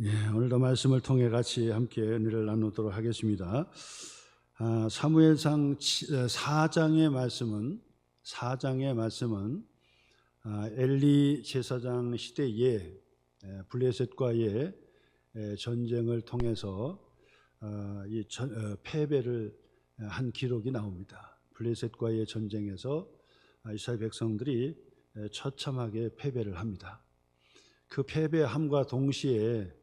오늘도 말씀을 통해 같이 함께 은혜를 나누도록 하겠습니다. 사무엘상 4장의 말씀은 엘리 제사장 시대에 블레셋과의 전쟁을 통해서 패배를 한 기록이 나옵니다. 블레셋과의 전쟁에서 이스라엘 백성들이 처참하게 패배를 합니다. 그 패배함과 동시에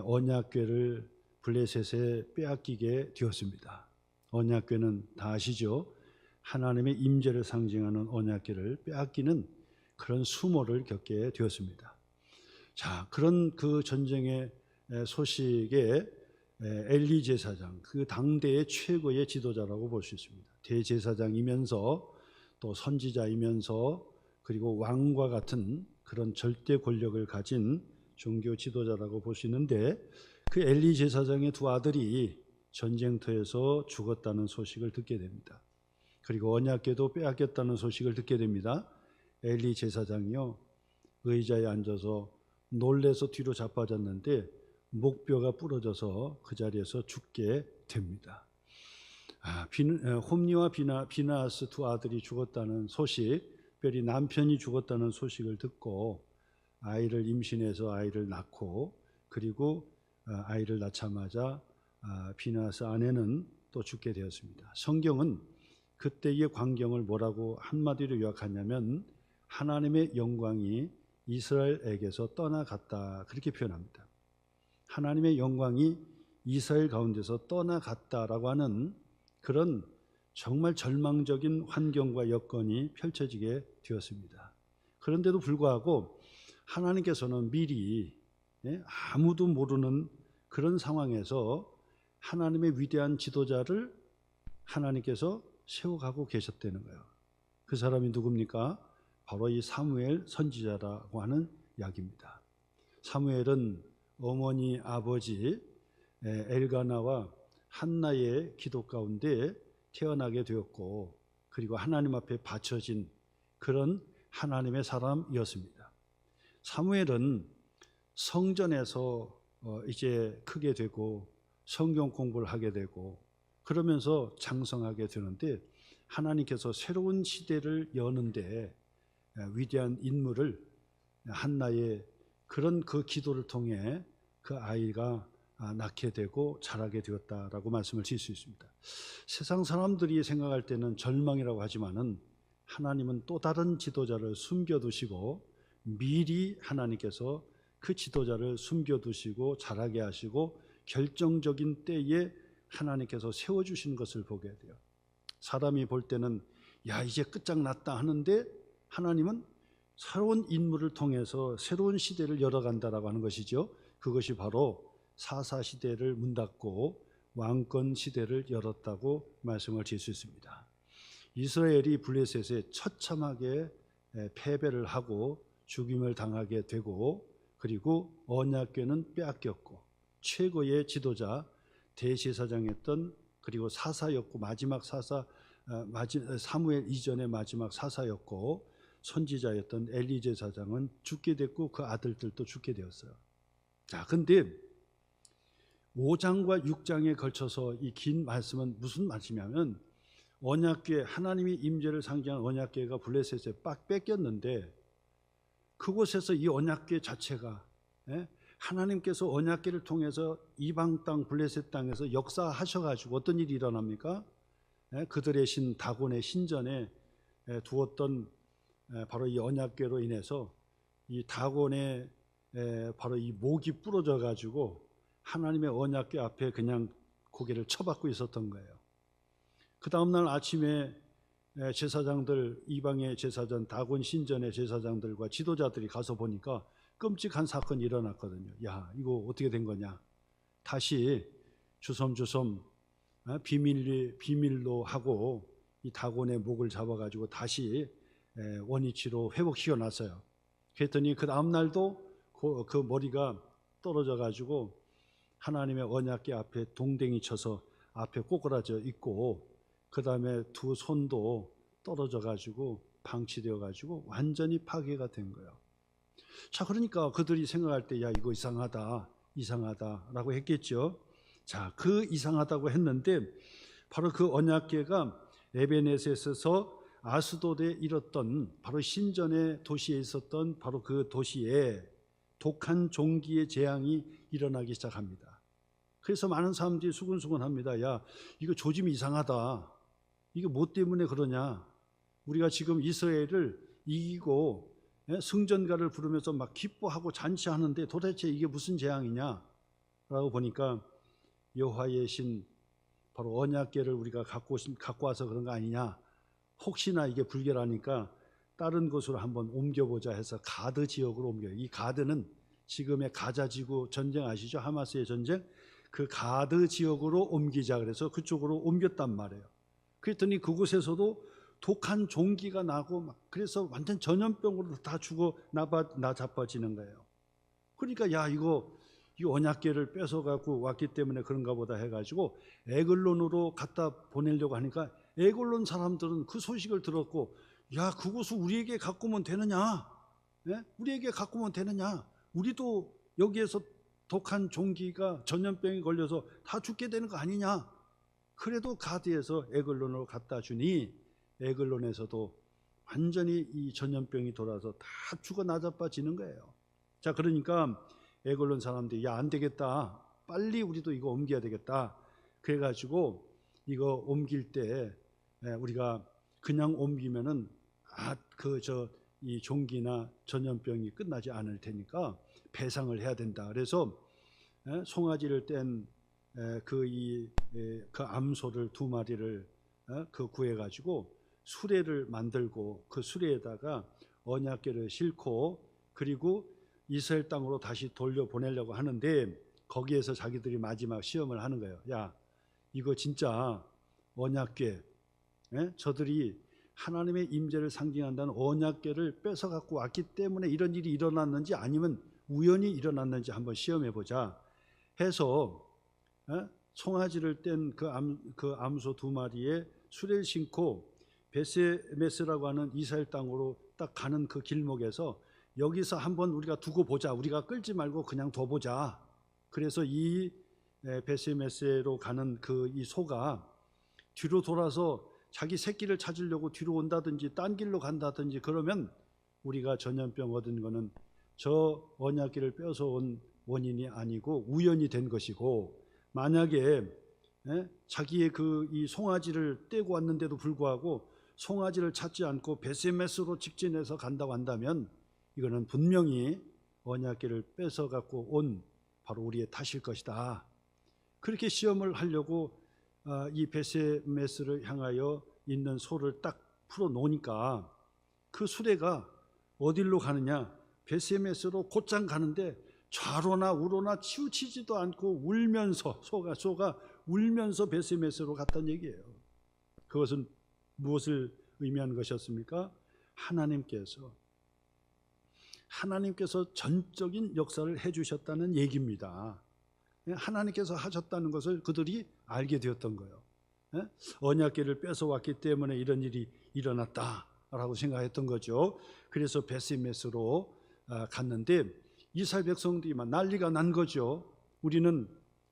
언약궤를 블레셋에 빼앗기게 되었습니다. 언약궤는 다 아시죠? 하나님의 임재를 상징하는 언약궤를 빼앗기는 그런 수모를 겪게 되었습니다. 자, 그런 그 전쟁의 소식에 엘리 제사장, 그 당대의 최고의 지도자라고 볼 수 있습니다. 대제사장이면서 또 선지자이면서 그리고 왕과 같은 그런 절대 권력을 가진 종교 지도자라고 볼 수 있는데, 그 엘리 제사장의 두 아들이 전쟁터에서 죽었다는 소식을 듣게 됩니다. 그리고 언약궤도 빼앗겼다는 소식을 듣게 됩니다. 엘리 제사장이요, 의자에 앉아서 놀래서 뒤로 자빠졌는데 목뼈가 부러져서 그 자리에서 죽게 됩니다. 홈리와 비나하스 두 아들이 죽었다는 소식, 특별히 남편이 죽었다는 소식을 듣고 아이를 임신해서 아이를 낳고, 그리고 아이를 낳자마자 비나하스 아내는 또 죽게 되었습니다. 성경은 그때의 광경을 뭐라고 한마디로 요약하냐면 하나님의 영광이 이스라엘에게서 떠나갔다, 그렇게 표현합니다. 하나님의 영광이 이스라엘 가운데서 떠나갔다라고 하는 그런 정말 절망적인 환경과 여건이 펼쳐지게 되었습니다. 그런데도 불구하고 하나님께서는 미리 아무도 모르는 그런 상황에서 하나님의 위대한 지도자를 하나님께서 세워가고 계셨다는 거예요. 그 사람이 누굽니까? 바로 이 사무엘 선지자라고 하는 이야기입니다. 사무엘은 어머니 아버지 엘가나와 한나의 기도 가운데 태어나게 되었고, 그리고 하나님 앞에 바쳐진 그런 하나님의 사람이었습니다. 사무엘은 성전에서 이제 크게 되고 성경 공부를 하게 되고 그러면서 장성하게 되는데, 하나님께서 새로운 시대를 여는데 위대한 인물을, 한나의 그런 그 기도를 통해 그 아이가 낳게 되고 자라게 되었다라고 말씀을 드릴 수 있습니다. 세상 사람들이 생각할 때는 절망이라고 하지만은 하나님은 또 다른 지도자를 숨겨두시고 미리 하나님께서 그 지도자를 숨겨두시고 자라게 하시고 결정적인 때에 하나님께서 세워주시는 것을 보게 돼요. 사람이 볼 때는 야, 이제 끝장났다 하는데 하나님은 새로운 인물을 통해서 새로운 시대를 열어간다라고 하는 것이죠. 그것이 바로 사사시대를 문 닫고 왕권 시대를 열었다고 말씀을 드릴 수 있습니다. 이스라엘이 블레셋에 처참하게 패배를 하고 죽임을 당하게 되고, 그리고 언약궤는 빼앗겼고 최고의 지도자 대제사장이었던, 그리고 사사였고 마지막 사무엘 이전의 마지막 사사였고 선지자였던 엘리 제사장은 죽게 됐고 그 아들들도 죽게 되었어요. 자, 근데 5장과 6장에 걸쳐서 이 긴 말씀은 무슨 말씀이냐면, 언약궤, 하나님이 임재를 상징하는 언약궤가 블레셋에 빡 뺏겼는데 그곳에서 이 언약궤 자체가 하나님께서 언약궤를 통해서 이방 땅 블레셋 땅에서 역사하셔가지고 어떤 일이 일어납니까? 그들의 신 다곤의 신전에 두었던 바로 이 언약궤로 인해서 이 다곤의 바로 이 목이 부러져 가지고 하나님의 언약궤 앞에 그냥 고개를 쳐박고 있었던 거예요. 그 다음날 아침에 제사장들, 이방의 제사장, 다곤 신전의 제사장들과 지도자들이 가서 보니까 끔찍한 사건이 일어났거든요. 야, 이거 어떻게 된 거냐? 다시 주섬주섬 비밀로 하고 이 다곤의 목을 잡아가지고 다시 원위치로 회복시켜 놨어요. 그랬더니 그 다음날도 그 머리가 떨어져 가지고 하나님의 언약궤 앞에 동댕이 쳐서 앞에 꼬꾸라져 있고, 그 다음에 두 손도 떨어져 가지고 방치되어 가지고 완전히 파괴가 된 거예요. 자, 그러니까 그들이 생각할 때 야, 이거 이상하다, 이상하다라고 했겠죠. 자, 그 이상하다고 했는데 바로 그 언약궤가 에베네셀에서 아스돗에 이뤘던 바로 신전의 도시에 있었던 바로 그 도시에 독한 종기의 재앙이 일어나기 시작합니다. 그래서 많은 사람들이 수근수근합니다. 야, 이거 조짐이 이상하다. 이게 뭐 때문에 그러냐? 우리가 지금 이스라엘을 이기고 승전가를 부르면서 막 기뻐하고 잔치하는데 도대체 이게 무슨 재앙이냐? 라고 보니까 여호와의 신 바로 언약궤를 우리가 갖고 와서 그런 거 아니냐? 혹시나 이게 불결하니까 다른 곳으로 한번 옮겨보자 해서 가드 지역으로 옮겨요. 이 가드는 지금의 가자지구 전쟁 아시죠? 하마스의 전쟁. 그 가드 지역으로 옮기자 그래서 그쪽으로 옮겼단 말이에요. 그랬더니 그곳에서도 독한 종기가 나고 막 그래서 완전 전염병으로 다 죽어 나자빠지는 거예요. 그러니까 야, 이거 이 언약궤를 뺏어갖고 왔기 때문에 그런가 보다 해가지고 에글론으로 갖다 보내려고 하니까 에글론 사람들은 그 소식을 들었고, 야, 그곳을 우리에게 갖고 오면 되느냐? 예? 우리에게 갖고 오면 되느냐? 우리도 여기에서 독한 종기가 전염병이 걸려서 다 죽게 되는 거 아니냐? 그래도 가드에서 에글론으로 갖다 주니 에글론에서도 완전히 이 전염병이 돌아서 다 죽어 나자빠지는 거예요. 자, 그러니까 에글론 사람들이 야, 안 되겠다. 빨리 우리도 이거 옮겨야 되겠다. 그래가지고 이거 옮길 때 우리가 그냥 옮기면은 이 종기나 전염병이 끝나지 않을 테니까 배상을 해야 된다. 그래서 송아지를 뗀 그 암소를 2마리를 구해가지고 수레를 만들고 그 수레에다가 언약궤를 싣고 그리고 이스라엘 땅으로 다시 돌려보내려고 하는데 거기에서 자기들이 마지막 시험을 하는 거예요. 야, 이거 진짜 언약궤, 저들이 하나님의 임재를 상징한다는 언약궤를 뺏어 갖고 왔기 때문에 이런 일이 일어났는지 아니면 우연히 일어났는지 한번 시험해 보자 해서 송아지를 뗀 그 암소 2마리에 수레를 싣고 베세메스라고 하는 이스라엘 땅으로 딱 가는 그 길목에서 여기서 한번 우리가 두고 보자. 우리가 끌지 말고 그냥 둬보자. 그래서 이 베세메스로 가는 이 소가 뒤로 돌아서 자기 새끼를 찾으려고 뒤로 온다든지 딴 길로 간다든지 그러면 우리가 전염병 얻은 거는 저 언약궤를 뺏어온 원인이 아니고 우연이 된 것이고, 만약에 자기의 이 송아지를 떼고 왔는데도 불구하고 송아지를 찾지 않고 베세메스로 직진해서 간다고 한다면 이거는 분명히 언약궤를 뺏어 갖고 온 바로 우리의 탓일 것이다. 그렇게 시험을 하려고 이 베세메스를 향하여 있는 소를 딱 풀어 놓으니까 그 수레가 어디로 가느냐? 베세메스로 곧장 가는데 좌로나 우로나 치우치지도 않고 울면서 소가 울면서 베세메스로 갔다는 얘기예요. 그것은 무엇을 의미하는 것이었습니까? 하나님께서 전적인 역사를 해주셨다는 얘기입니다. 하나님께서 하셨다는 것을 그들이 알게 되었던 거예요. 언약궤를 뺏어왔기 때문에 이런 일이 일어났다라고 생각했던 거죠. 그래서 베세메스로 갔는데 이스라엘 백성들이 막 난리가 난 거죠. 우리는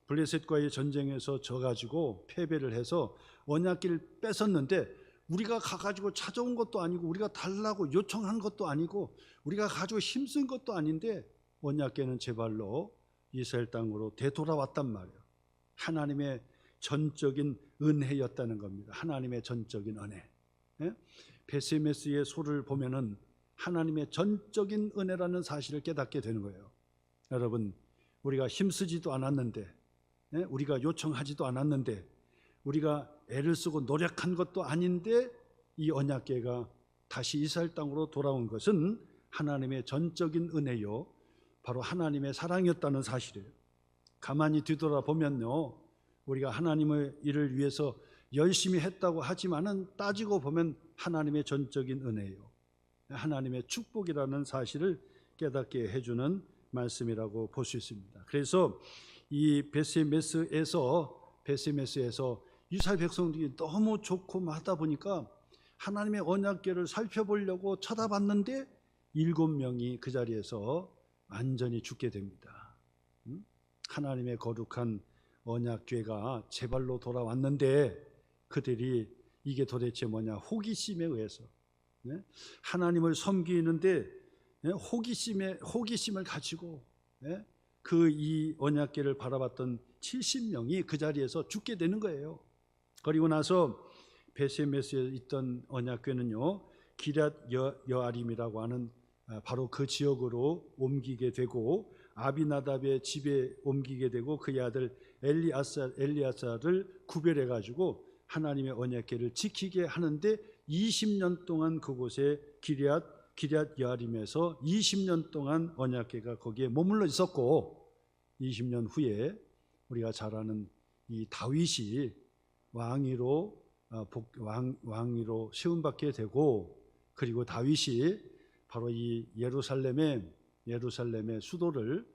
블레셋과의 전쟁에서 져가지고 패배를 해서 언약궤를 뺏었는데 우리가 가가지고 찾아온 것도 아니고 우리가 달라고 요청한 것도 아니고 우리가 가지고 힘쓴 것도 아닌데 언약궤는 제 발로 이스라엘 땅으로 되돌아왔단 말이에요. 하나님의 전적인 은혜였다는 겁니다. 하나님의 전적인 은혜. 베세메스의 소를 보면은 하나님의 전적인 은혜라는 사실을 깨닫게 되는 거예요. 여러분, 우리가 힘쓰지도 않았는데, 우리가 요청하지도 않았는데, 우리가 애를 쓰고 노력한 것도 아닌데 이 언약궤가 다시 이스라엘 땅으로 돌아온 것은 하나님의 전적인 은혜요, 바로 하나님의 사랑이었다는 사실이에요. 가만히 뒤돌아보면요, 우리가 하나님의 일을 위해서 열심히 했다고 하지만은 따지고 보면 하나님의 전적인 은혜요, 하나님의 축복이라는 사실을 깨닫게 해주는 말씀이라고 볼 수 있습니다. 그래서 이 베세메스에서 이스라엘 백성들이 너무 좋고 하다 보니까 하나님의 언약궤를 살펴보려고 쳐다봤는데 7명이 그 자리에서 완전히 죽게 됩니다. 하나님의 거룩한 언약궤가 제발로 돌아왔는데 그들이 이게 도대체 뭐냐, 호기심에 의해서 하나님을 섬기는데 호기심을 가지고 그 이 언약궤를 바라봤던 70명이 그 자리에서 죽게 되는 거예요. 그리고 나서 베세메스에 있던 언약궤는요, 기럇 여아림이라고 하는 바로 그 지역으로 옮기게 되고 아비나답의 집에 옮기게 되고 그의 아들 엘리아사를 구별해 가지고 하나님의 언약궤를 지키게 하는데 20년 동안 그곳에 기럇 여아림에서 20년 동안 언약궤가 거기에 머물러 있었고 20년 후에 우리가 잘 아는 이 다윗이 왕위로 세움받게 되고, 그리고 다윗이 바로 이 예루살렘의 수도를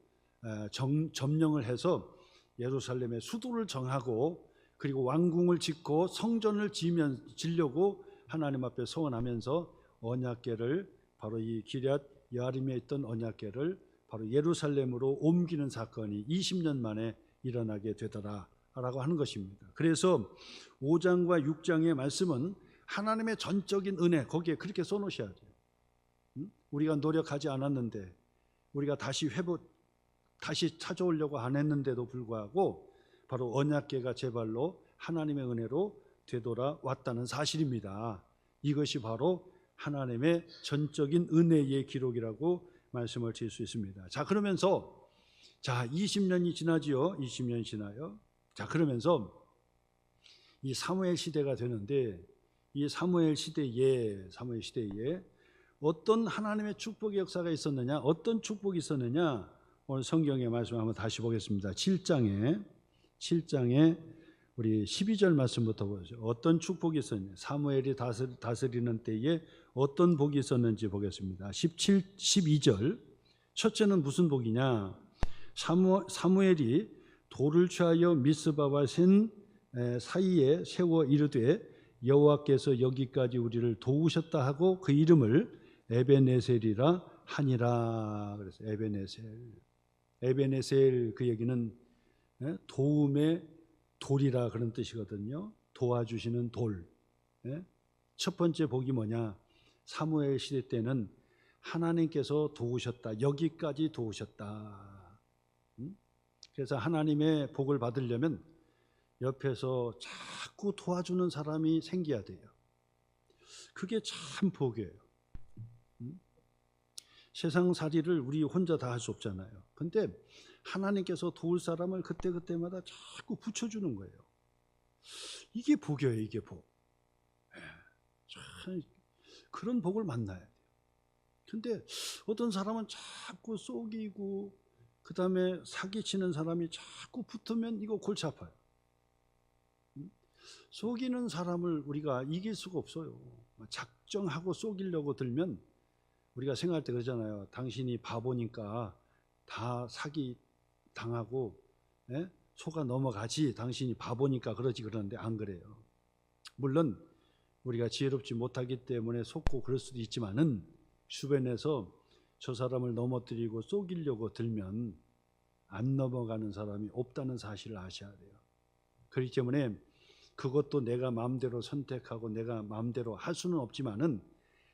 점령을 해서 예루살렘의 수도를 정하고 그리고 왕궁을 짓고 성전을 지려고 하나님 앞에 소원하면서 언약궤를 바로 이 기럇 여아림에 있던 언약궤를 바로 예루살렘으로 옮기는 사건이 20년 만에 일어나게 되더라라고 하는 것입니다. 그래서 5장과 6장의 말씀은 하나님의 전적인 은혜, 거기에 그렇게 써놓으셔야 돼요. 우리가 노력하지 않았는데, 우리가 다시 찾아오려고 안 했는데도 불구하고 바로 언약궤가 제발로 하나님의 은혜로 되돌아왔다는 사실입니다. 이것이 바로 하나님의 전적인 은혜의 기록이라고 말씀을 드릴 수 있습니다. 자, 그러면서 20년이 지나지요. 20년이 지나요. 자, 그러면서 이 사무엘 시대가 되는데, 이 사무엘 시대에 어떤 하나님의 축복의 역사가 있었느냐, 어떤 축복이 있었느냐, 오늘 성경의 말씀 한번 다시 보겠습니다. 7장에 우리 12절 말씀부터 보죠. 어떤 축복이 있었냐, 사무엘이 다스리는 때에 어떤 복이 있었는지 보겠습니다. 12절 첫째는 무슨 복이냐, 사무엘이 돌을 취하여 미스바와 센 사이에 세워 이르되 여호와께서 여기까지 우리를 도우셨다 하고 그 이름을 에베네셀이라 하니라. 그래서 에베네셀 그 얘기는 도움의 돌이라 그런 뜻이거든요. 도와주시는 돌. 첫 번째 복이 뭐냐, 사무엘 시대 때는 하나님께서 도우셨다, 여기까지 도우셨다. 그래서 하나님의 복을 받으려면 옆에서 자꾸 도와주는 사람이 생겨야 돼요. 그게 참 복이에요. 세상살이를 우리 혼자 다 할 수 없잖아요. 근데 하나님께서 도울 사람을 그때마다 자꾸 붙여주는 거예요. 이게 복이에요. 이게 복. 참 그런 복을 만나야 돼요. 근데 어떤 사람은 자꾸 속이고 그 다음에 사기치는 사람이 자꾸 붙으면 이거 골치 아파요. 속이는 사람을 우리가 이길 수가 없어요. 작정하고 속이려고 들면 우리가 생각할 때 그러잖아요. 당신이 바보니까 다 사기 당하고 속아 넘어가지, 당신이 바보니까 그러지, 그러는데 안 그래요. 물론 우리가 지혜롭지 못하기 때문에 속고 그럴 수도 있지만은 주변에서 저 사람을 넘어뜨리고 속이려고 들면 안 넘어가는 사람이 없다는 사실을 아셔야 돼요. 그렇기 때문에 그것도 내가 마음대로 선택하고 내가 마음대로 할 수는 없지만은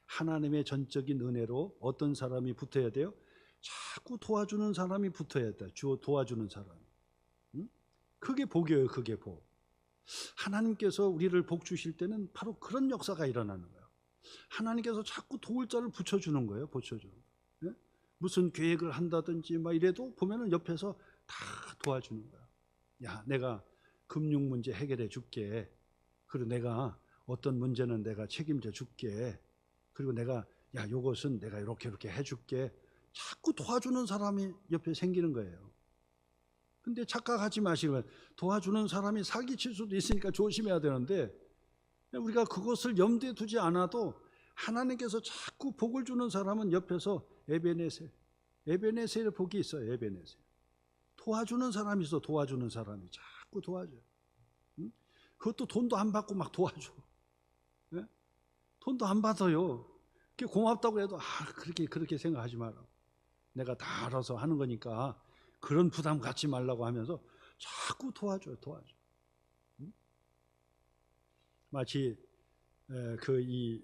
하나님의 전적인 은혜로 어떤 사람이 붙어야 돼요? 자꾸 도와주는 사람이 붙어야 돼. 도와주는 사람. 그게 복이에요. 그게 복. 하나님께서 우리를 복 주실 때는 바로 그런 역사가 일어나는 거예요. 하나님께서 자꾸 도울 자를 붙여주는 거예요. 붙여주는 거예요. 무슨 계획을 한다든지 막 이래도 보면은 옆에서 다 도와주는 거예요. 야, 내가 금융 문제 해결해 줄게. 그리고 내가 어떤 문제는 내가 책임져 줄게. 그리고 내가 요것은 내가 이렇게 해줄게. 자꾸 도와주는 사람이 옆에 생기는 거예요. 근데 착각하지 마시고, 도와주는 사람이 사기칠 수도 있으니까 조심해야 되는데, 우리가 그것을 염두에 두지 않아도 하나님께서 자꾸 복을 주는 사람은 옆에서 에베네셀의 복이 있어요. 에베네셀. 도와주는 사람이 있어. 도와주는 사람이 자꾸 도와줘요. 그것도 돈도 안 받고 막 도와줘. 돈도 안 받아요. 고맙다고 해도 그렇게 생각하지 마라. 내가 다 알아서 하는 거니까 그런 부담 갖지 말라고 하면서 자꾸 도와줘요. 마치 이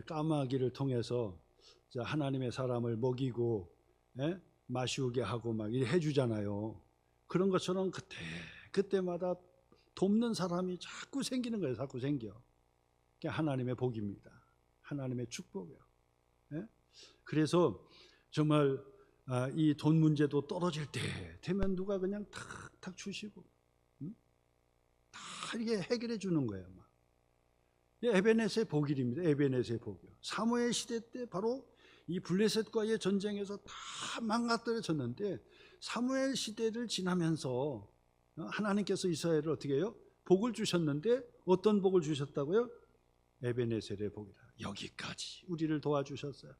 까마귀를 통해서 하나님의 사람을 먹이고 마시우게 하고 막 이래 해주잖아요. 그런 것처럼 그때마다 돕는 사람이 자꾸 생기는 거예요. 자꾸 생겨. 그게 하나님의 복입니다. 하나님의 축복이에요. 그래서 정말 이 돈 문제도 떨어질 때 되면 누가 그냥 탁탁 주시고 다 이게 해결해 주는 거예요. 에베네스의 복일입니다. 에베네스의 복이요. 사무엘 시대 때 바로 이 블레셋과의 전쟁에서 다 망가뜨려졌는데 사무엘 시대를 지나면서 하나님께서 이스라엘을 어떻게 해요? 복을 주셨는데 어떤 복을 주셨다고요? 에베네셀의 복이다. 여기까지 우리를 도와주셨어요.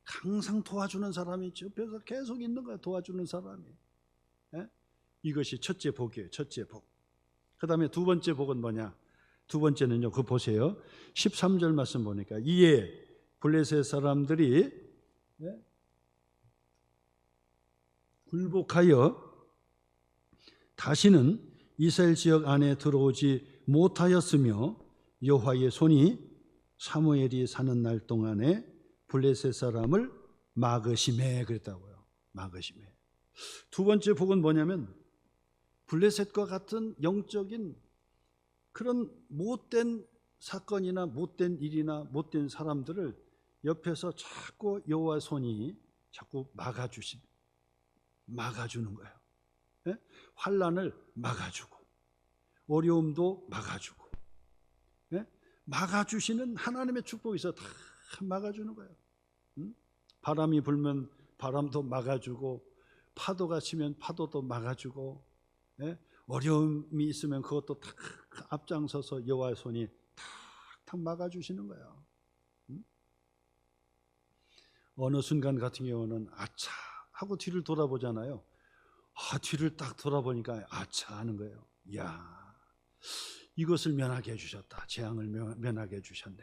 항상 도와주는 사람이 옆에서 계속 있는 거예요. 도와주는 사람이. 이것이 첫째 복이에요. 첫째 복. 그 다음에 두 번째 복은 뭐냐? 두 번째는요, 그거 보세요. 13절 말씀 보니까 이에 블레셋 사람들이 굴복하여 다시는 이스라엘 지역 안에 들어오지 못하였으며 여호와의 손이 사무엘이 사는 날 동안에 블레셋 사람을 막으심에 그랬다고요. 막으심에. 두 번째 복은 뭐냐면 블레셋과 같은 영적인 그런 못된 사건이나 못된 일이나 못된 사람들을 옆에서 자꾸 여호와의 손이 자꾸 막아주는 거예요. 환난을 막아주고 어려움도 막아주고 막아주시는 하나님의 축복이 있어. 다 막아주는 거예요. 바람이 불면 바람도 막아주고 파도가 치면 파도도 막아주고 어려움이 있으면 그것도 탁 앞장서서 여호와의 손이 탁탁 막아주시는 거예요. 어느 순간 같은 경우는 아차 하고 뒤를 돌아보잖아요. 뒤를 딱 돌아보니까 아차 하는 거예요. 이야, 이것을 면하게 해주셨다. 재앙을 면하게 해주셨네.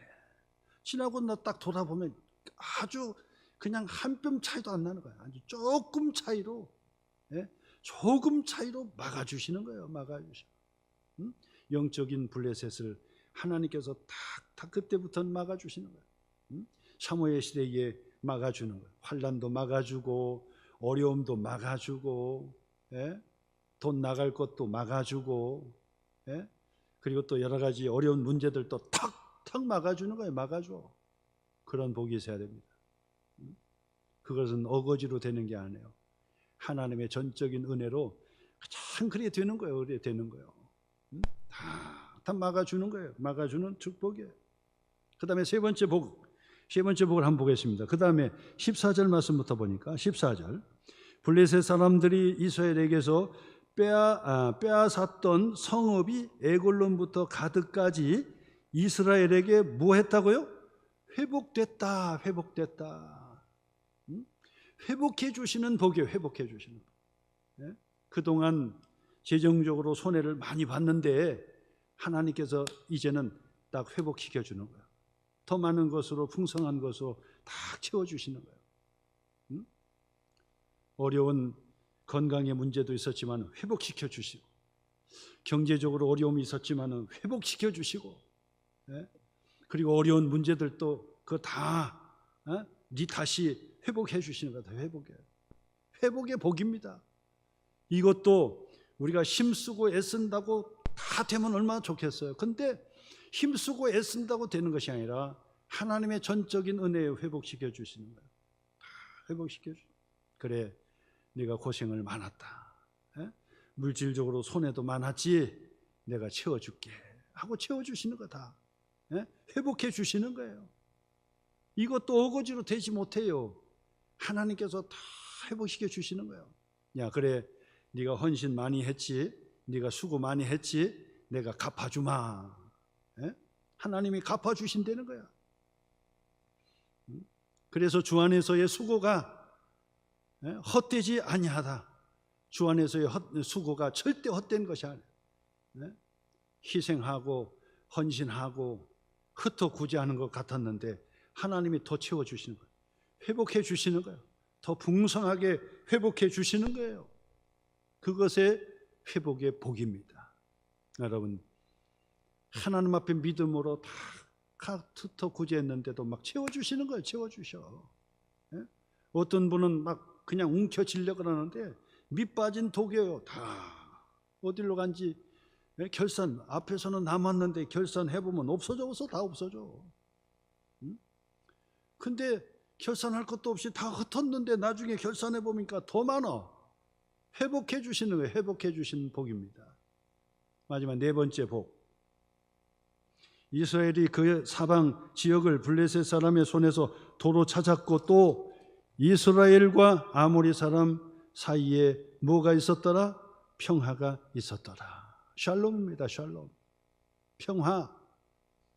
지나고 나 딱 돌아보면 아주 그냥 한 뼘 차이도 안 나는 거예요. 아주 조금 차이로 막아주시는 거예요. 막아주시고 영적인 블레셋을 하나님께서 탁탁 그때부터는 막아주시는 거예요. 사무엘 시대에 막아주는 거예요. 환난도 막아주고 어려움도 막아주고 돈 나갈 것도 막아주고 그리고 또 여러 가지 어려운 문제들도 탁탁 막아주는 거예요. 막아줘. 그런 복이 있어야 됩니다. 그것은 어거지로 되는 게 아니에요. 하나님의 전적인 은혜로 참 그래 되는 거예요. 그래 되는 거예요. 다 막아주는 거예요. 막아주는 축복이에요. 그 다음에 세 번째 복을 한번 보겠습니다. 그 다음에 14절 말씀부터 보니까 14절 블레셋 사람들이 이스라엘에게서 빼앗았던 성읍이 에골론부터 가드까지 이스라엘에게 뭐 했다고요? 회복됐다. 회복해 주시는 복이에요. 회복해 주시는 복. 그동안 재정적으로 손해를 많이 봤는데 하나님께서 이제는 딱 회복시켜 주는 거예요. 더 많은 것으로 풍성한 것으로 딱 채워주시는 거예요. 어려운 건강의 문제도 있었지만 회복시켜 주시고 경제적으로 어려움이 있었지만 회복시켜 주시고 그리고 어려운 문제들도 그거 다 네 다시 회복해 주시는 거다. 회복의 복입니다. 이것도 우리가 힘쓰고 애쓴다고 다 되면 얼마나 좋겠어요. 근데 힘쓰고 애쓴다고 되는 것이 아니라 하나님의 전적인 은혜에 회복시켜 주시는 거예요. 다 회복시켜 주시는 거예요. 그래 네가 고생을 많았다. 물질적으로 손해도 많았지 내가 채워줄게 하고 채워주시는 거다. 회복해 주시는 거예요. 이것도 어거지로 되지 못해요. 하나님께서 다 회복시켜 주시는 거예요. 야 그래 네가 헌신 많이 했지, 네가 수고 많이 했지, 내가 갚아주마. 하나님이 갚아주신다는 거야. 그래서 주 안에서의 수고가 헛되지 아니하다. 주 안에서의 수고가 절대 헛된 것이 아니에요. 희생하고 헌신하고 흩어구제하는 것 같았는데 하나님이 더 채워주시는 거예요. 회복해 주시는 거예요. 더 풍성하게 회복해 주시는 거예요. 그것의 회복의 복입니다. 여러분, 하나님 앞에 믿음으로 다 카트터 구제했는데도 막 채워주시는 거예요. 채워주셔. 예? 어떤 분은 막 그냥 움켜쥐려고 그러는데 밑 빠진 독이에요. 다 어디로 간지 결산, 앞에서는 남았는데 결산해보면 없어져. 다 없어져. 근데 결산할 것도 없이 다 흩었는데 나중에 결산해보니까 더 많아. 회복해 주시는 거예요. 회복해 주시는 복입니다. 마지막 네 번째 복. 이스라엘이 그 사방 지역을 블레셋 사람의 손에서 도로 찾았고, 또 이스라엘과 아모리 사람 사이에 뭐가 있었더라? 평화가 있었더라. 샬롬입니다. 샬롬. 평화,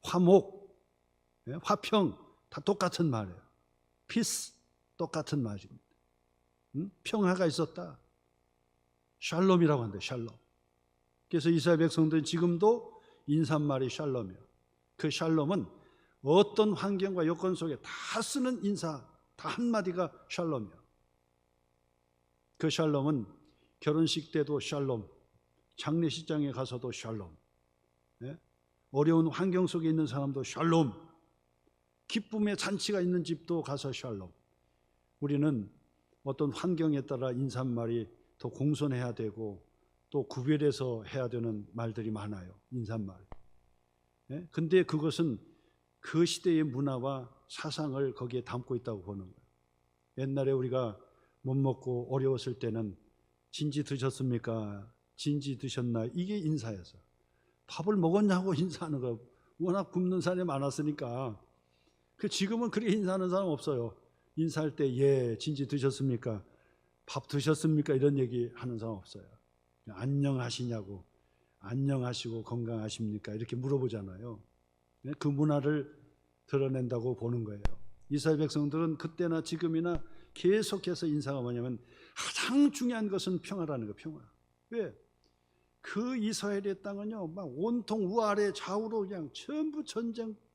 화목, 화평 다 똑같은 말이에요. 피스 똑같은 말입니다. 평화가 있었다. 샬롬이라고 한대. 샬롬. 그래서 이스라엘 백성들은 지금도 인사말이 샬롬이에요. 그 샬롬은 어떤 환경과 여건 속에 다 쓰는 인사 다 한마디가 샬롬이에요. 그 샬롬은 결혼식 때도 샬롬, 장례식장에 가서도 샬롬, 어려운 환경 속에 있는 사람도 샬롬, 기쁨의 잔치가 있는 집도 가서 샬롬. 우리는 어떤 환경에 따라 인사말이 더 공손해야 되고 또 구별해서 해야 되는 말들이 많아요. 인사말. 근데 그것은 그 시대의 문화와 사상을 거기에 담고 있다고 보는 거예요. 옛날에 우리가 못 먹고 어려웠을 때는 진지 드셨습니까? 진지 드셨나? 이게 인사였어. 밥을 먹었냐고 인사하는 거. 워낙 굶는 사람이 많았으니까. 지금은 그렇게 인사하는 사람 없어요. 인사할 때 예, 진지 드셨습니까? 밥 드셨습니까? 이런 얘기 하는 사람 없어요. 안녕하시냐고, 안녕하시고 건강하십니까? 이렇게 물어보잖아요. 그 문화를 드러낸다고 보는 거예요. 이스라엘 백성들은 그때나 지금이나 계속해서 인사가 뭐냐면 가장 중요한 것은 평화라는 거예요. 평화. 왜? 그 이스라엘의 땅은요, 막 온통 우아래 좌우로 그냥 전부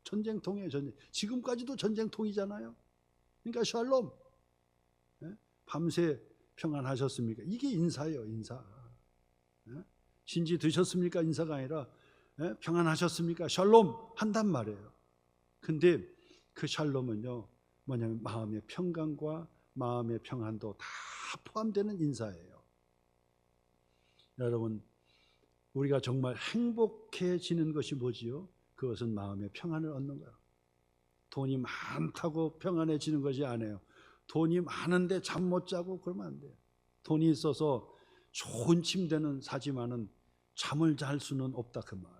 전쟁통이에요. 지금까지도 전쟁통이잖아요. 그러니까 샬롬. 밤새 평안하셨습니까? 이게 인사예요. 인사. 진지 드셨습니까? 인사가 아니라 평안하셨습니까? 샬롬 한단 말이에요. 근데 그 샬롬은요, 뭐냐면 마음의 평강과 마음의 평안도 다 포함되는 인사예요. 여러분, 우리가 정말 행복해지는 것이 뭐지요? 그것은 마음의 평안을 얻는 거예요. 돈이 많다고 평안해지는 것이 아니에요. 돈이 많은데 잠 못 자고 그러면 안 돼요. 돈이 있어서 좋은 침대는 사지만은 잠을 잘 수는 없다 그 말.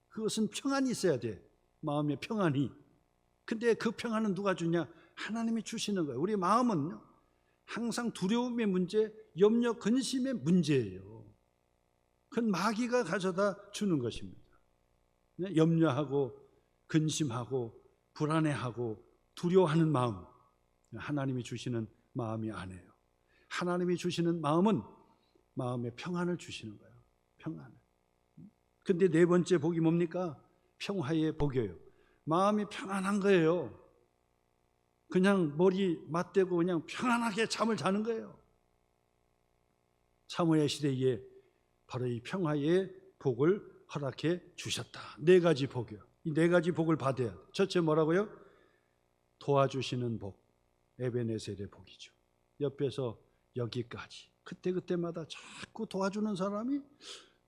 그것은 평안이 있어야 돼. 마음의 평안이. 근데 그 평안은 누가 주냐? 하나님이 주시는 거예요. 우리 마음은요, 항상 두려움의 문제, 염려, 근심의 문제예요. 그건 마귀가 가져다 주는 것입니다. 염려하고 근심하고 불안해하고 두려워하는 마음, 하나님이 주시는 마음이 아니에요. 하나님이 주시는 마음은 마음의 평안을 주시는 거예요. 평안. 근데 네 번째 복이 뭡니까? 평화의 복이에요. 마음이 평안한 거예요. 그냥 머리 맞대고 그냥 평안하게 잠을 자는 거예요. 사무엘 시대에 바로 이 평화의 복을 허락해 주셨다. 네 가지 복이요. 이 네 가지 복을 받아야 돼요. 첫째 뭐라고요? 도와주시는 복. 에베네셀의 복이죠. 옆에서 여기까지. 그때마다 자꾸 도와주는 사람이,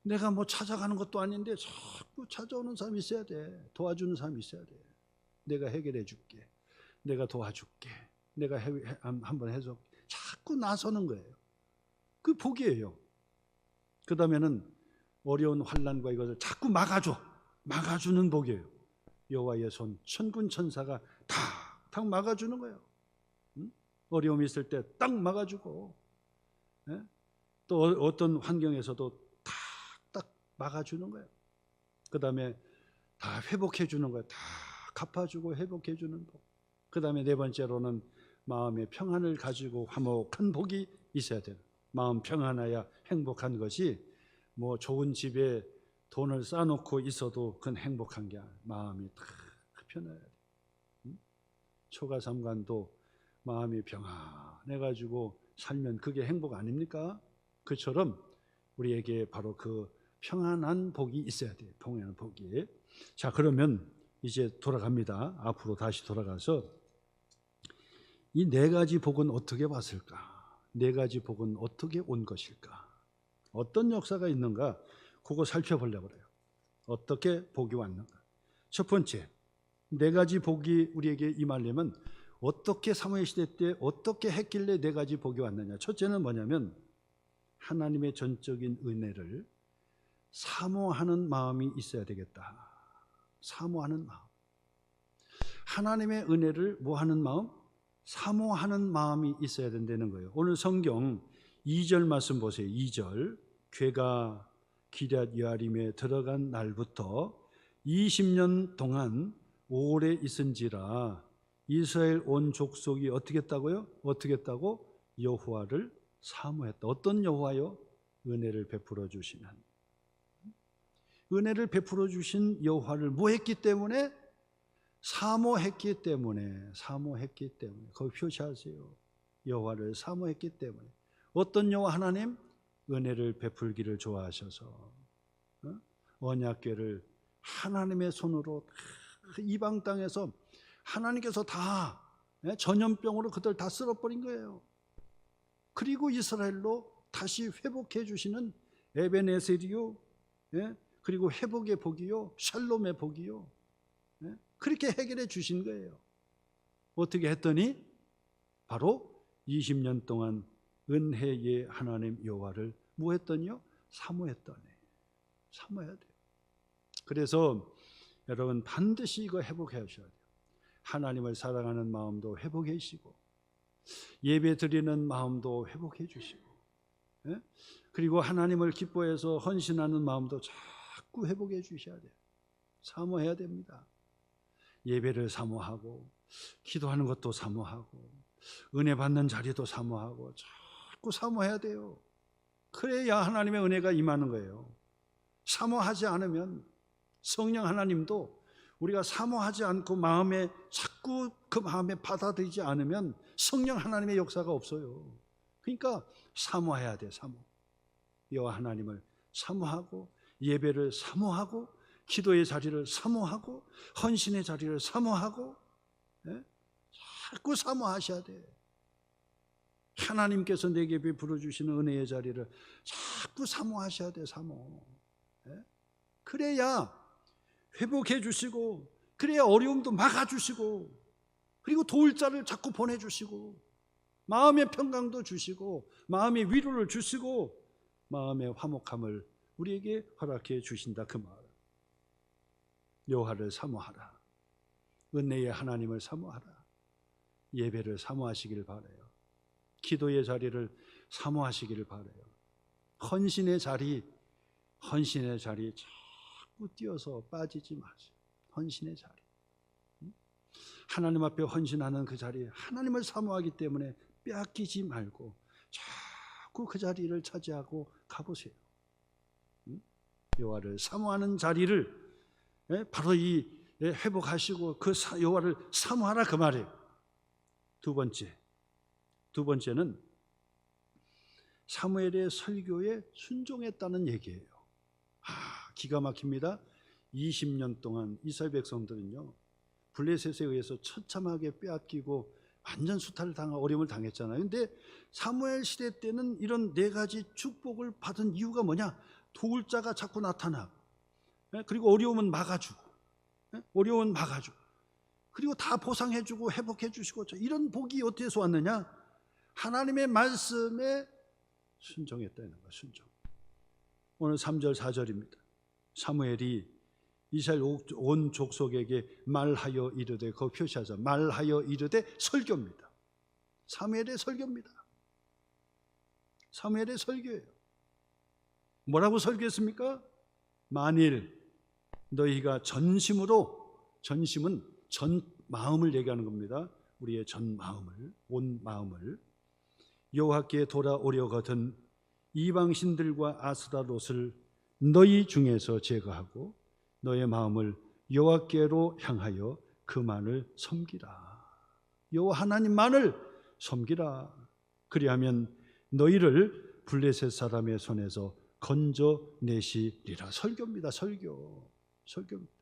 내가 뭐 찾아가는 것도 아닌데 자꾸 찾아오는 사람이 있어야 돼. 도와주는 사람이 있어야 돼. 내가 해결해 줄게. 내가 도와줄게. 내가 한번 해서 자꾸 나서는 거예요. 그 복이에요. 그 다음에는 어려운 환난과 이것을 자꾸 막아주는 복이에요. 여호와의 손, 천군 천사가 탁 막아주는 거예요. 어려움이 있을 때 딱 막아주고, 또 어떤 환경에서도 딱 막아주는 거예요. 그 다음에 다 회복해 주는 거예요. 다 갚아주고 회복해 주는 복. 그 다음에 네 번째로는 마음의 평안을 가지고 화목한 복이 있어야 돼요. 마음 평안해야 행복한 것이, 뭐 좋은 집에 돈을 쌓아놓고 있어도 그건 행복한 게 아니에요. 마음이 다 편해야 돼요. 초가삼간도 마음이 평안해가지고 살면 그게 행복 아닙니까? 그처럼 우리에게 바로 그 평안한 복이 있어야 돼요. 평안한 복이. 자, 그러면 이제 돌아갑니다. 앞으로 다시 돌아가서 이 네 가지 복은 어떻게 왔을까? 네 가지 복은 어떻게 온 것일까? 어떤 역사가 있는가? 그거 살펴보려고 그래요. 어떻게 복이 왔는가? 첫 번째, 네 가지 복이 우리에게 임하려면 어떻게 사무엘 시대 때 어떻게 했길래 네 가지 복이 왔느냐? 첫째는 뭐냐면 하나님의 전적인 은혜를 사모하는 마음이 있어야 되겠다. 사모하는 마음. 하나님의 은혜를 뭐하는 마음? 사모하는 마음이 있어야 된다는 거예요. 오늘 성경 2절 말씀 보세요. 2절. 괴가 기럇 여아림에 들어간 날부터 20년 동안 오래 있은지라 이스라엘 온 족속이 어떻게 했다고요? 어떻게 했다고? 여호와를 사모했다. 어떤 여호와요? 은혜를 베풀어 주시는. 은혜를 베풀어 주신 여호와를 뭐 했기 때문에? 사모했기 때문에. 거기 표시하세요. 여호와를 사모했기 때문에. 어떤 여호와? 하나님? 은혜를 베풀기를 좋아하셔서 언약궤를 하나님의 손으로 이방 땅에서 하나님께서 다 전염병으로 그들 다 쓸어버린 거예요. 그리고 이스라엘로 다시 회복해 주시는 에베네셀이요, 그리고 회복의 복이요, 샬롬의 복이요, 그렇게 해결해 주신 거예요. 어떻게 했더니 바로 20년 동안 은혜의 하나님 여호와를 뭐 했더니요? 사모했더니. 사모해야 돼요. 그래서 여러분 반드시 이거 회복해 하셔야 돼요. 하나님을 사랑하는 마음도 회복해 주시고 예배 드리는 마음도 회복해 주시고, 그리고 하나님을 기뻐해서 헌신하는 마음도 자꾸 회복해 주셔야 돼요. 사모해야 됩니다. 예배를 사모하고 기도하는 것도 사모하고 은혜 받는 자리도 사모하고 자꾸 사모해야 돼요. 그래야 하나님의 은혜가 임하는 거예요. 사모하지 않으면 성령 하나님도 우리가 사모하지 않고 마음에 자꾸 그 마음에 받아들이지 않으면 성령 하나님의 역사가 없어요. 그러니까 사모해야 돼. 사모. 여호와 하나님을 사모하고 예배를 사모하고 기도의 자리를 사모하고 헌신의 자리를 사모하고, 자꾸 사모하셔야 돼. 하나님께서 내게 베풀어 주시는 은혜의 자리를 자꾸 사모하셔야 돼. 사모. 그래야 회복해 주시고, 그래야 어려움도 막아주시고, 그리고 도울 자를 자꾸 보내주시고, 마음의 평강도 주시고, 마음의 위로를 주시고, 마음의 화목함을 우리에게 허락해 주신다. 그 말. 여호와를 사모하라. 은혜의 하나님을 사모하라. 예배를 사모하시길 바라요. 기도의 자리를 사모하시기를 바라요. 헌신의 자리 자꾸 뛰어서 빠지지 마세요. 헌신의 자리. 하나님 앞에 헌신하는 그 자리, 하나님을 사모하기 때문에 빼앗기지 말고 자꾸 그 자리를 차지하고 가보세요. 여호와를 사모하는 자리를 바로 이 회복하시고 그 여호와를 사모하라 그 말이에요. 두 번째는 사무엘의 설교에 순종했다는 얘기예요. 기가 막힙니다. 20년 동안 이스라엘 백성들은요, 블레셋에 의해서 처참하게 빼앗기고 완전 수탈을 당하고 어려움을 당했잖아요. 근데 사무엘 시대 때는 이런 네 가지 축복을 받은 이유가 뭐냐? 도울 자가 자꾸 나타나고, 그리고 어려움은 막아주고, 그리고 다 보상해주고 회복해주시고, 이런 복이 어디에서 왔느냐? 하나님의 말씀에 순종했다는 거예요. 순종. 오늘 3절 4절입니다. 사무엘이 이스라엘 온 족속에게 말하여 이르되, 그 표시하자, 말하여 이르되 설교입니다. 사무엘의 설교입니다. 사무엘의 설교예요. 뭐라고 설교했습니까? 만일 너희가 전심은 전 마음을 얘기하는 겁니다. 우리의 전 마음을, 온 마음을 여호와께 돌아오려거든 이방신들과 아스타롯을 너희 중에서 제거하고 너의 마음을 여호와께로 향하여 그만을 섬기라. 여호와 하나님만을 섬기라. 그리하면 너희를 블레셋 사람의 손에서 건져내시리라. 설교입니다. 설교입니다.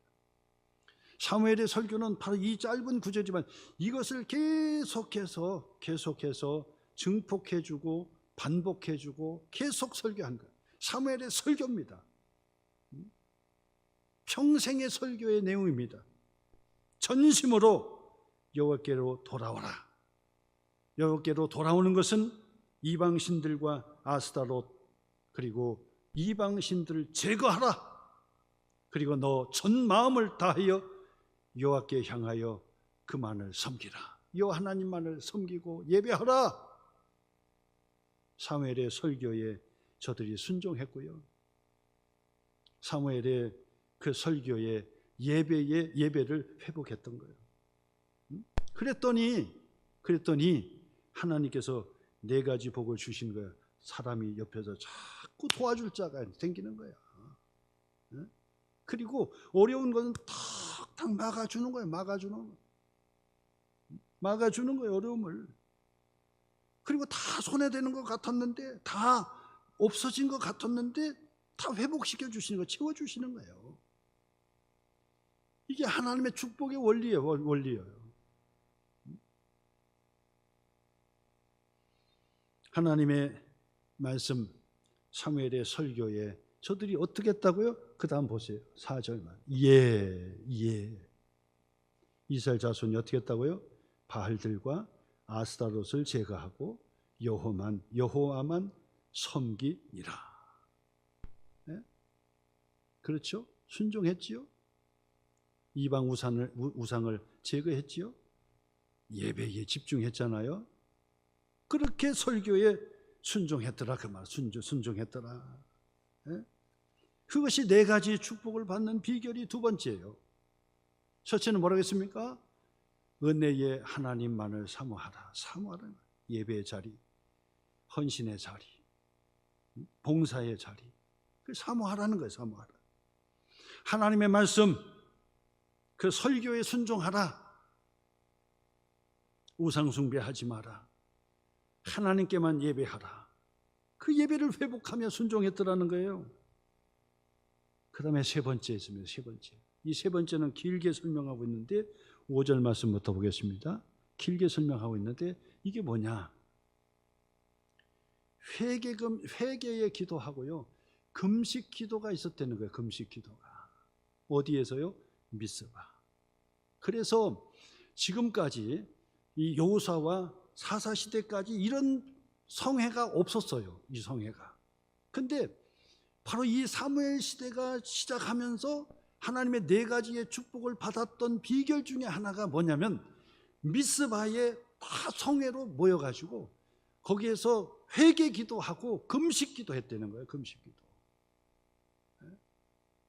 사무엘의 설교는 바로 이 짧은 구절이지만 이것을 계속해서 증폭해주고 반복해주고 계속 설교한 거예요. 사무엘의 설교입니다. 평생의 설교의 내용입니다. 전심으로 여호와께로 돌아오라. 여호와께로 돌아오는 것은 이방신들과 아스타롯 그리고 이방신들을 제거하라. 그리고 너 전 마음을 다하여 여호와께 향하여 그만을 섬기라. 여호와 하나님만을 섬기고 예배하라. 사무엘의 설교에 저들이 순종했고요. 사무엘의 그 설교에 예배를 회복했던 거예요. 그랬더니 하나님께서 4가지 복을 주신 거예요. 사람이 옆에서 자꾸 도와줄 자가 생기는 거야. 그리고 어려운 것은 탁탁 막아주는 거예요. 막아주는 거예요. 어려움을. 그리고 다 손해되는 것 같았는데, 다 없어진 것 같았는데 다 회복시켜 주시는 거예요. 채워주시는 거예요. 이게 하나님의 축복의 원리예요. 하나님의 말씀 사무엘의 설교에 저들이 어떻게 했다고요? 그 다음 보세요. 4절만. 이스라엘 자손이 어떻게 했다고요? 바알들과 아스타롯을 제거하고 여호와만 섬기니라. 네? 그렇죠? 순종했지요? 이방 우상을 제거했지요? 예배에 집중했잖아요. 그렇게 설교에 순종했더라. 그 말, 순종했더라. 네? 그것이 4가지 축복을 받는 비결이 2번째예요. 첫째는 뭐라고 했습니까? 은혜의 하나님만을 사모하라. 예배의 자리, 헌신의 자리, 봉사의 자리. 그 사모하라는 거예요. 사모하라. 하나님의 말씀, 그 설교에 순종하라. 우상 숭배하지 마라. 하나님께만 예배하라. 그 예배를 회복하며 순종했더라는 거예요. 그 다음에 3번째 있습니다. 3번째. 이 3번째는 길게 설명하고 있는데 5절 말씀부터 보겠습니다. 길게 설명하고 있는데 이게 뭐냐? 회개의 기도하고요, 금식 기도가 있었다는 거예요. 금식 기도가. 어디에서요? 미스바. 그래서 지금까지 이 여호수아와 사사시대까지 이런 성회가 없었어요. 이 성회가. 근데 바로 이 사무엘 시대가 시작하면서 하나님의 4가지의 축복을 받았던 비결 중에 하나가 뭐냐면 미스바에 다 성회로 모여가지고 거기에서 회개 기도하고 금식 기도했다는 거예요. 금식 기도.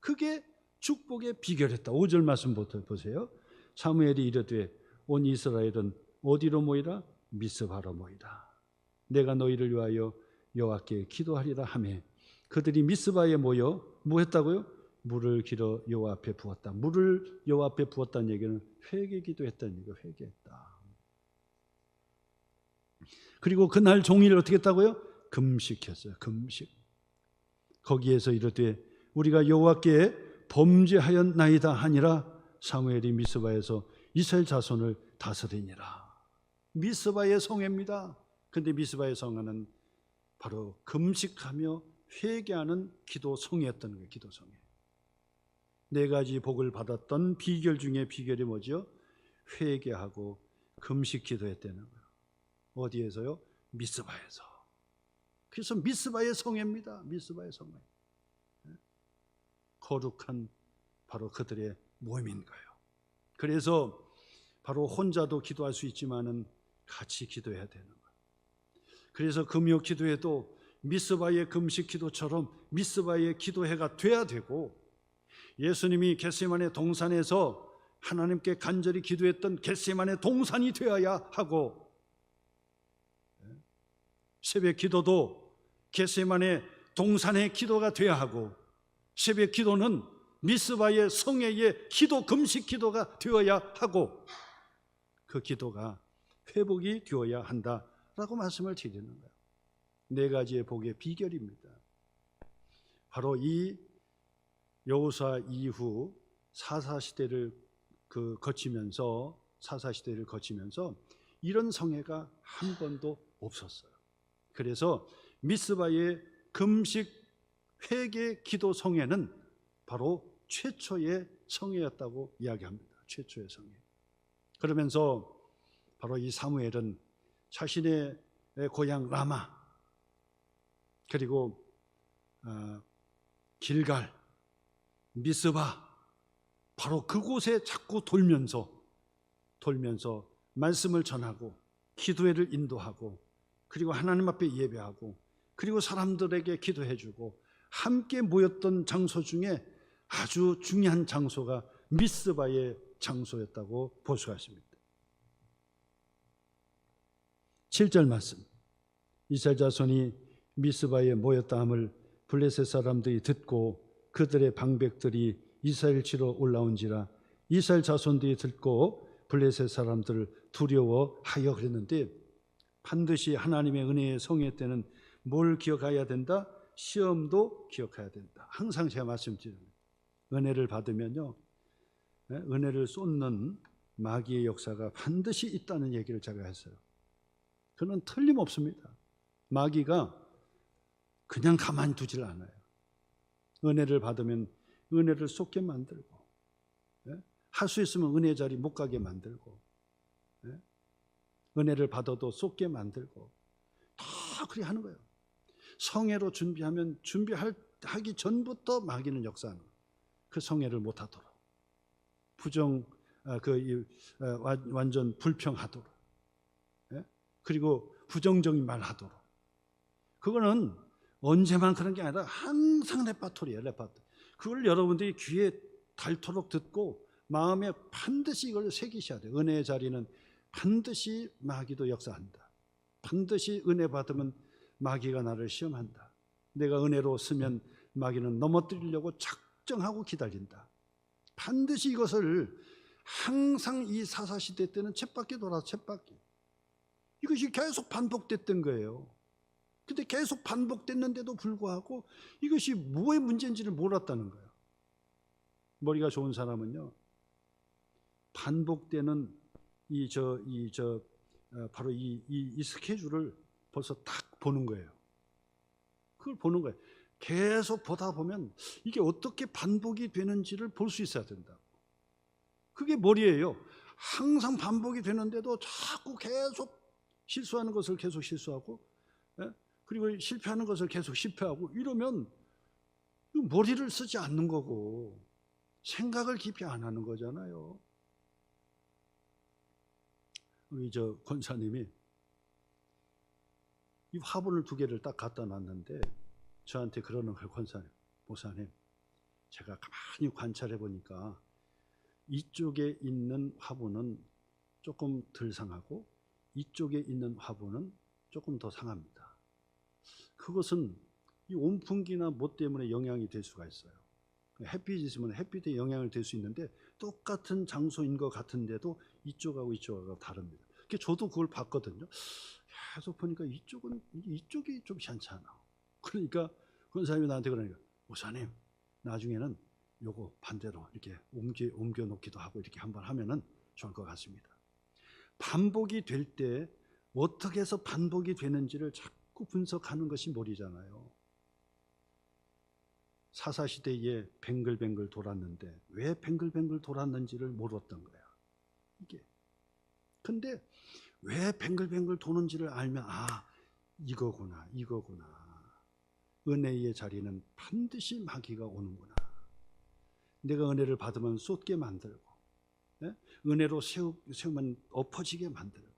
그게 축복의 비결이었다. 5절 말씀부터 보세요. 사무엘이 이르되 온 이스라엘은 어디로 모이라? 미스바로 모이라. 내가 너희를 위하여 여호와께 기도하리라 하매 그들이 미스바에 모여 뭐 했다고요? 물을 길어 여호와 앞에 부었다. 물을 여호와 앞에 부었다는 얘기는 회개 기도했다는 얘기가 회개했다. 그리고 그날 종일 어떻게 했다고요? 금식했어요. 금식. 거기에서 이르되 우리가 여호와께 범죄하였나이다 하니라. 사무엘이 미스바에서 이스라엘 자손을 다스리니라. 미스바의 성회입니다. 근데 미스바의 성회는 바로 금식하며 회개하는 기도 성회였던 거예요. 기도 성회. 4가지 복을 받았던 비결 중에 비결이 뭐죠? 회개하고 금식 기도했다는 거예요. 어디에서요? 미스바에서. 그래서 미스바의 성회입니다. 미스바의 성회. 거룩한 바로 그들의 모임인 거예요. 그래서 바로 혼자도 기도할 수 있지만은 같이 기도해야 되는 거예요. 그래서 금요 기도회도 미스바의 금식 기도처럼 미스바의 기도회가 돼야 되고, 예수님이 겟세마네 동산에서 하나님께 간절히 기도했던 겟세마네 동산이 되어야 하고, 새벽 기도도 겟세마네 동산의 기도가 되어야 하고, 새벽 기도는 미스바의 성회의 기도, 금식 기도가 되어야 하고, 그 기도가 회복이 되어야 한다라고 말씀을 드리는 거예요. 네 가지의 복의 비결입니다. 바로 이 여호수아 이후 사사시대를 거치면서 이런 성회가 한 번도 없었어요. 그래서 미스바의 금식 회개 기도 성회는 바로 최초의 성회였다고 이야기합니다. 최초의 성회. 그러면서 바로 이 사무엘은 자신의 고향 라마, 그리고 길갈, 미스바, 바로 그곳에 자꾸 돌면서 말씀을 전하고 기도회를 인도하고, 그리고 하나님 앞에 예배하고, 그리고 사람들에게 기도해주고 함께 모였던 장소 중에 아주 중요한 장소가 미스바의 장소였다고 볼 수가 있습니다. 7절 말씀, 이스라엘 자손이 미스바에 모였다 함을 블레셋 사람들이 듣고 그들의 방백들이 이스라엘 치러 올라온지라 이스라엘 자손들이 듣고 블레셋 사람들을 두려워하여 그랬는데, 반드시 하나님의 은혜의 성회 때는 뭘 기억해야 된다? 시험도 기억해야 된다. 항상 제가 말씀드립니다. 은혜를 받으면요, 은혜를 쏟는 마귀의 역사가 반드시 있다는 얘기를 제가 했어요. 그는 틀림없습니다. 마귀가 그냥 가만히 두질 않아요. 은혜를 받으면 은혜를 쏟게 만들고, 할 수 있으면 은혜 자리 못 가게 만들고, 은혜를 받아도 쏟게 만들고, 다 그렇게 하는 거예요. 성회로 준비하면 준비하기 전부터 마귀는 역사하는 거예요. 그 성회를 못 하도록, 완전 불평하도록, 그리고 부정적인 말 하도록. 그거는 언제만 그런 게 아니라 항상 레파토리예요. 레파토리. 그걸 여러분들이 귀에 닳도록 듣고 마음에 반드시 이걸 새기셔야 돼요. 은혜의 자리는 반드시 마귀도 역사한다. 반드시 은혜 받으면 마귀가 나를 시험한다. 내가 은혜로 쓰면 마귀는 넘어뜨리려고 작정하고 기다린다. 반드시 이것을 항상 이 사사시대 때는 쳇바퀴 돌아서 쳇바퀴, 이것이 계속 반복됐던 거예요. 근데 계속 반복됐는데도 불구하고 이것이 뭐의 문제인지를 몰랐다는 거예요. 머리가 좋은 사람은요, 반복되는 바로 이 스케줄을 벌써 딱 보는 거예요. 그걸 보는 거예요. 계속 보다 보면 이게 어떻게 반복이 되는지를 볼 수 있어야 된다. 그게 머리예요. 항상 반복이 되는데도 자꾸 계속 실수하는 것을 계속 실수하고, 그리고 실패하는 것을 계속 실패하고, 이러면 머리를 쓰지 않는 거고 생각을 깊이 안 하는 거잖아요. 우리 권사님이 이 화분을 2개를 딱 갖다 놨는데 저한테 그러는 거예요. 권사님, 목사님, 제가 가만히 관찰해 보니까 이쪽에 있는 화분은 조금 덜 상하고 이쪽에 있는 화분은 조금 더 상합니다. 그것은 이 온풍기나 뭐 때문에 영향이 될 수가 있어요. 햇빛이 있으면 햇빛에 영향을 될 수 있는데 똑같은 장소인 것 같은데도 이쪽하고 이쪽하고 다릅니다. 저도 그걸 봤거든요. 계속 보니까 이쪽이 좀 괜찮아. 그러니까 권사님이 나한테 그러니까, 목사님, 나중에는 요거 반대로 이렇게 옮겨 놓기도 하고 이렇게 한번 하면은 좋을 것 같습니다. 반복이 될 때 어떻게 해서 반복이 되는지를 자꾸 분석하는 것이 머리잖아요. 사사시대에 뱅글뱅글 돌았는데 왜 뱅글뱅글 돌았는지를 몰랐던 거야, 이게. 근데 왜 뱅글뱅글 도는지를 알면, 이거구나. 은혜의 자리는 반드시 마귀가 오는구나. 내가 은혜를 받으면 쏟게 만들고, 은혜로 세우면 엎어지게 만들고,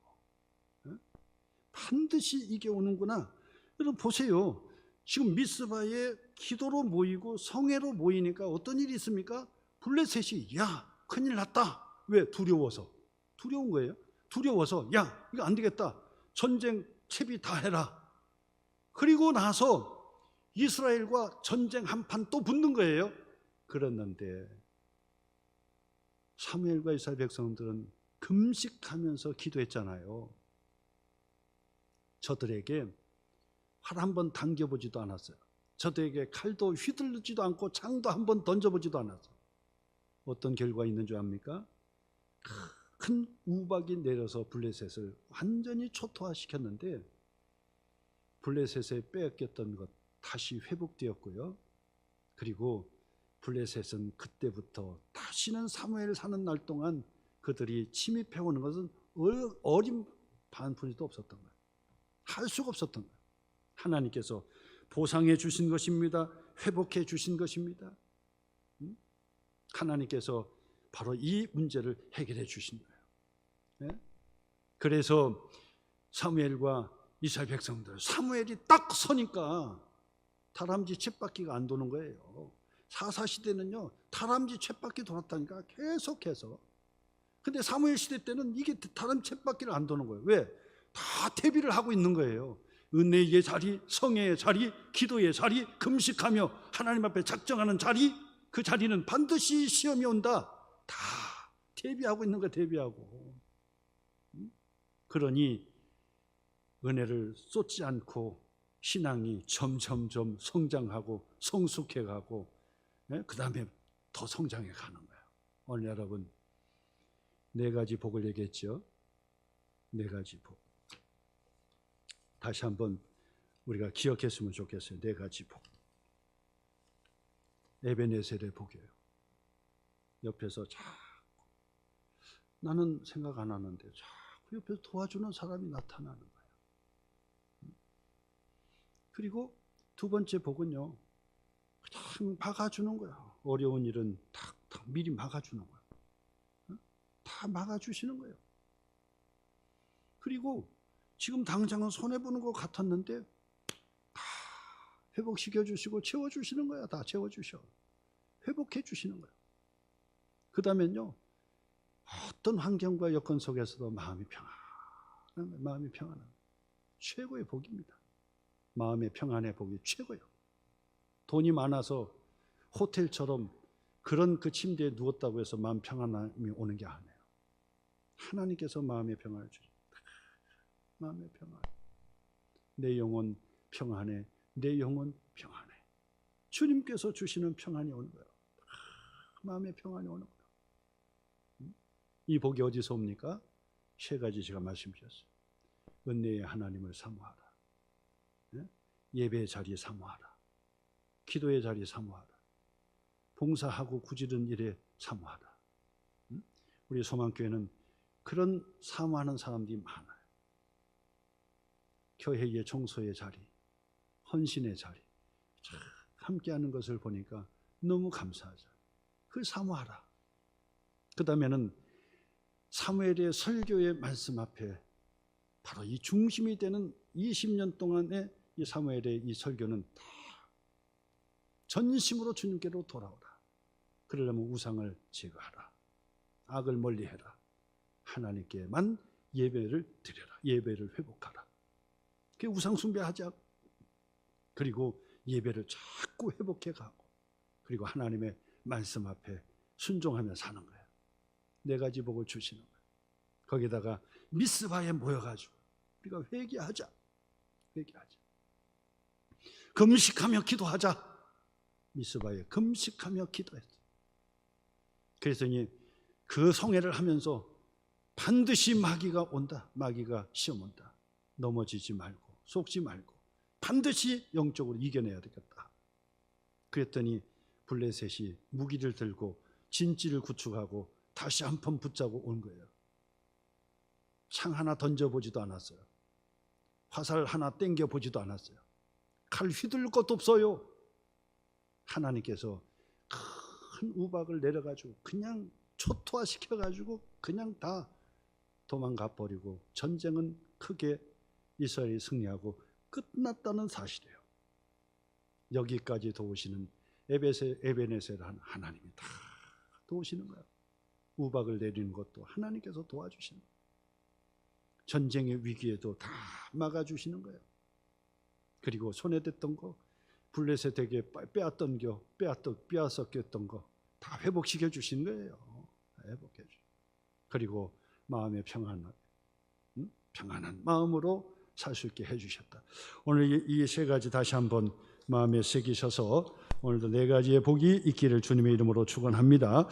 반드시 이게 오는구나. 여러분 보세요. 지금 미스바에 기도로 모이고 성회로 모이니까 어떤 일이 있습니까? 블레셋이 큰일 났다. 왜? 두려운 거예요. 두려워서 이거 안 되겠다. 전쟁 채비 다 해라. 그리고 나서 이스라엘과 전쟁 한판 또 붙는 거예요. 그랬는데 사무엘과 이스라엘 백성들은 금식하면서 기도했잖아요. 저들에게 팔 한 번 당겨보지도 않았어요. 저들에게 칼도 휘둘르지도 않고 창도 한 번 던져보지도 않았어요. 어떤 결과 있는 줄 압니까? 큰 우박이 내려서 블레셋을 완전히 초토화시켰는데 블레셋에 빼앗겼던 것 다시 회복되었고요. 그리고 블레셋은 그때부터 다시는 사무엘 사는 날 동안 그들이 침입해 오는 것은 어림 반푼이도 없었던 거예요. 할 수가 없었던 거예요. 하나님께서 보상해 주신 것입니다. 회복해 주신 것입니다. 하나님께서 바로 이 문제를 해결해 주신 거예요. 네? 그래서 사무엘과 이스라엘 백성들, 사무엘이 딱 서니까 다람쥐 쳇바퀴가 안 도는 거예요. 사사시대는요 다람쥐 쳇바퀴 돌았다니까 계속해서. 근데 사무엘 시대 때는 이게 다람쥐 쳇바퀴를 안 도는 거예요. 왜? 다 대비를 하고 있는 거예요. 은혜의 자리, 성회의 자리, 기도의 자리, 금식하며 하나님 앞에 작정하는 자리, 그 자리는 반드시 시험이 온다. 다 대비하고 있는 거예요. 대비하고. 그러니 은혜를 쏟지 않고 신앙이 점점점 성장하고 성숙해가고, 그 다음에 더 성장해 가는 거예요. 오늘 여러분 4가지 복을 얘기했죠. 4가지 복. 다시 한번 우리가 기억했으면 좋겠어요. 4가지 복. 에베네셀의 복이에요. 옆에서 자꾸 나는 생각 안 하는데 자꾸 옆에서 도와주는 사람이 나타나는 거예요. 그리고 2번째 복은요, 그냥 막아주는 거야. 어려운 일은 탁탁 미리 막아주는 거야. 다 막아주시는 거예요. 그리고 지금 당장은 손해보는 것 같았는데 다 회복시켜 주시고 채워주시는 거야. 다 채워주셔. 회복해 주시는 거야. 그 다음엔요, 어떤 환경과 여건 속에서도 마음이 평안한 최고의 복입니다. 마음의 평안의 복이 최고예요. 돈이 많아서 호텔처럼 그런 그 침대에 누웠다고 해서 마음 평안함이 오는 게 아니에요. 하나님께서 마음의 평안을 주십니다. 마음의 평안. 내 영혼 평안해. 내 영혼 평안해. 주님께서 주시는 평안이 오는 거예요. 마음의 평안이 오는 거예요. 이 복이 어디서 옵니까? 3가지 제가 말씀드렸어요. 은혜의 하나님을 사모하라. 예배의 자리에 사모하라. 기도의 자리에 사모하라. 봉사하고 구지른 일에 사모하라. 우리 소망교회는 그런 사모하는 사람들이 많아요. 교회의 청소의 자리, 헌신의 자리, 함께하는 것을 보니까 너무 감사하죠. 그걸 사모하라. 그 다음에는 사무엘의 설교의 말씀 앞에 바로 이 중심이 되는 20년 동안의 이 사무엘의 이 설교는 다 전심으로 주님께로 돌아오라. 그러려면 우상을 제거하라. 악을 멀리해라. 하나님께만 예배를 드려라. 예배를 회복하라. 그 우상 숭배하지 않고, 그리고 예배를 자꾸 회복해 가고, 그리고 하나님의 말씀 앞에 순종하며 사는 거예요. 4가지 복을 주시는 거예요. 거기다가 미스바에 모여가지고 우리가 회개하자. 금식하며 기도하자. 미스바에 금식하며 기도했어요. 그랬더니 그 성회를 하면서 반드시 마귀가 온다. 마귀가 시험 온다. 넘어지지 말고 속지 말고 반드시 영적으로 이겨내야 되겠다. 그랬더니 블레셋이 무기를 들고 진지를 구축하고 다시 한 번 붙자고 온 거예요. 창 하나 던져보지도 않았어요. 화살 하나 땡겨보지도 않았어요. 칼 휘둘릴 것도 없어요. 하나님께서 큰 우박을 내려가지고 그냥 초토화시켜가지고 그냥 다 도망가 버리고 전쟁은 크게 이스라엘이 승리하고 끝났다는 사실이에요. 여기까지 도우시는 에베네셀 하나님이 다 도우시는 거예요. 우박을 내리는 것도 하나님께서 도와주시는 거예요. 전쟁의 위기에도 다 막아주시는 거예요. 그리고 손해됐던 거, 블레셋에게 빼앗겼던 거 다 회복시켜 주신 거예요. 회복해 주. 그리고 마음의 평안한 마음으로 살 수 있게 해주셨다. 오늘 이 세 가지 다시 한번 마음에 새기셔서 오늘도 네 가지의 복이 있기를 주님의 이름으로 축원합니다.